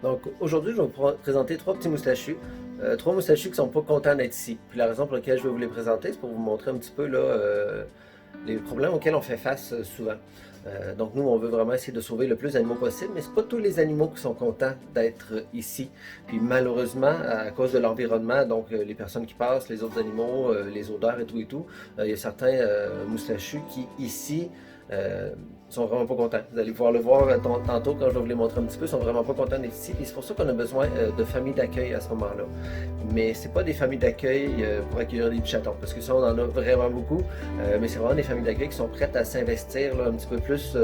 Donc aujourd'hui, je vais vous présenter trois petits moustachus. Trois moustachus qui sont pas contents d'être ici. Puis la raison pour laquelle je vais vous les présenter, c'est pour vous montrer un petit peu là, les problèmes auxquels on fait face souvent. Donc nous, on veut vraiment essayer de sauver le plus d'animaux possible, mais c'est pas tous les animaux qui sont contents d'être ici. Puis malheureusement, à cause de l'environnement, donc les personnes qui passent, les autres animaux, les odeurs et tout, il y a certains moustachus qui ici sont vraiment pas contents. Vous allez pouvoir le voir tantôt quand je vais vous les montrer un petit peu, ils sont vraiment pas contents d'être ici. Et c'est pour ça qu'on a besoin de familles d'accueil à ce moment-là. Mais c'est pas des familles d'accueil pour accueillir des petits chatons, parce que ça on en a vraiment beaucoup. Mais c'est vraiment des familles d'accueil qui sont prêtes à s'investir un petit peu plus.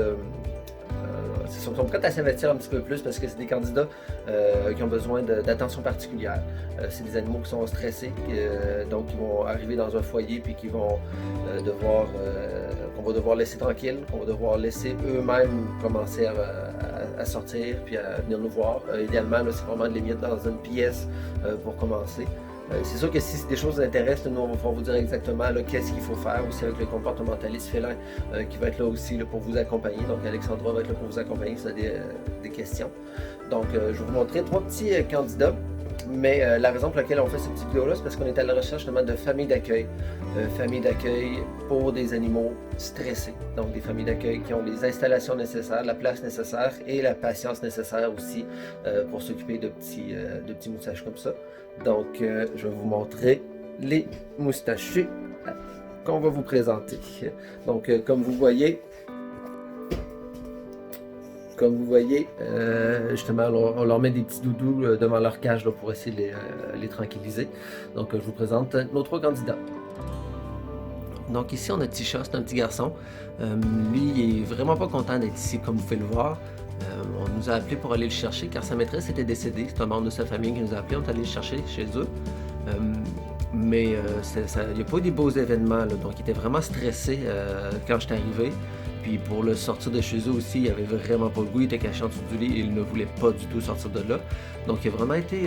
Sont prêtes à s'investir un petit peu plus parce que c'est des candidats qui ont besoin d'attention particulière. C'est des animaux qui sont stressés, donc qui vont arriver dans un foyer puis qui vont qu'on va devoir laisser tranquille, qu'on va devoir laisser eux-mêmes commencer à sortir puis à venir nous voir. Idéalement, c'est vraiment de les mettre dans une pièce pour commencer. C'est sûr que si des choses vous intéressent, nous on va pouvoir vous dire exactement qu'est-ce qu'il faut faire aussi avec le comportementaliste félin qui va être là aussi pour vous accompagner. Donc Alexandra va être là pour vous accompagner si vous avez des questions. Donc je vais vous montrer trois petits candidats. Mais la raison pour laquelle on fait cette petite vidéo-là, c'est parce qu'on est à la recherche justement de familles d'accueil. Familles d'accueil pour des animaux stressés. Donc des familles d'accueil qui ont les installations nécessaires, la place nécessaire et la patience nécessaire aussi pour s'occuper de petits moustachus comme ça. Donc je vais vous montrer les moustachus qu'on va vous présenter. Donc comme vous voyez, justement, on leur met des petits doudous devant leur cage là, pour essayer de les tranquilliser. Donc, je vous présente nos trois candidats. Donc ici, on a Tisha, c'est un petit garçon. Lui, il est vraiment pas content d'être ici, comme vous pouvez le voir. On nous a appelé pour aller le chercher car sa maîtresse était décédée. C'est un membre de sa famille qui nous a appelé. On est allé le chercher chez eux. Mais il n'y a pas eu des beaux événements, là, donc il était vraiment stressé quand je suis arrivé. Puis pour le sortir de chez eux aussi, il avait vraiment pas le goût, il était caché en dessous du lit et il ne voulait pas du tout sortir de là. Donc il a vraiment été,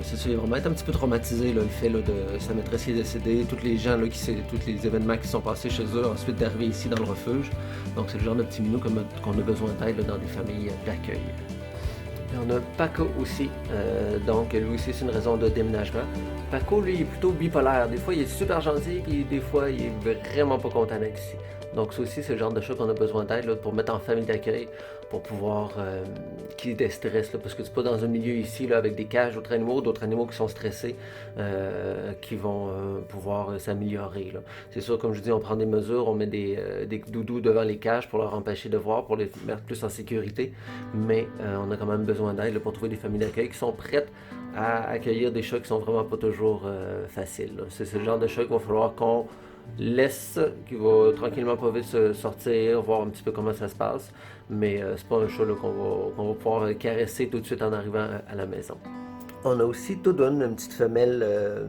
c'est ça, il a vraiment été un petit peu traumatisé, là, le fait là, de sa maîtresse qui est décédée, tous les gens, tous les événements qui sont passés chez eux, ensuite d'arriver ici dans le refuge. Donc c'est le genre de petit minou qu'on a besoin d'aide dans des familles d'accueil. Et on a Paco aussi, donc lui aussi c'est une raison de déménagement. Paco lui il est plutôt bipolaire, des fois il est super gentil puis des fois il est vraiment pas content d'être ici. Donc ça aussi c'est le genre de choses qu'on a besoin d'aide pour mettre en famille d'accueil, pour pouvoir qu'il déstresse, parce que c'est pas dans un milieu ici là, avec des cages d'autres animaux qui sont stressés, qui vont pouvoir s'améliorer. C'est sûr, comme je dis, on prend des mesures, on met des doudous devant les cages pour leur empêcher de voir, pour les mettre plus en sécurité, mais on a quand même besoin d'aide pour trouver des familles d'accueil qui sont prêtes à accueillir des chats qui sont vraiment pas toujours faciles. C'est le genre de chat qu'il va falloir qu'on laisse, qui va tranquillement pas vite sortir, voir un petit peu comment ça se passe, mais c'est pas un chat qu'on va pouvoir caresser tout de suite en arrivant à la maison. On a aussi Dodon, une petite femelle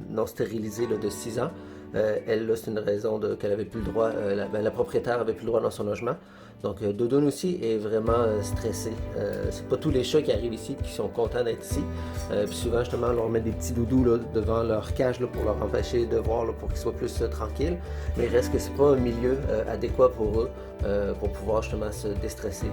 non stérilisée de 6 ans. Elle, c'est une raison qu'elle avait plus le droit, la propriétaire avait plus le droit dans son logement. Donc Dodon aussi est vraiment stressé. C'est pas tous les chats qui arrivent ici qui sont contents d'être ici. Puis souvent justement on leur met des petits doudous là, devant leur cage là, pour leur empêcher de voir, là, pour qu'ils soient plus tranquilles. Mais il reste que c'est pas un milieu adéquat pour eux pour pouvoir justement se déstresser.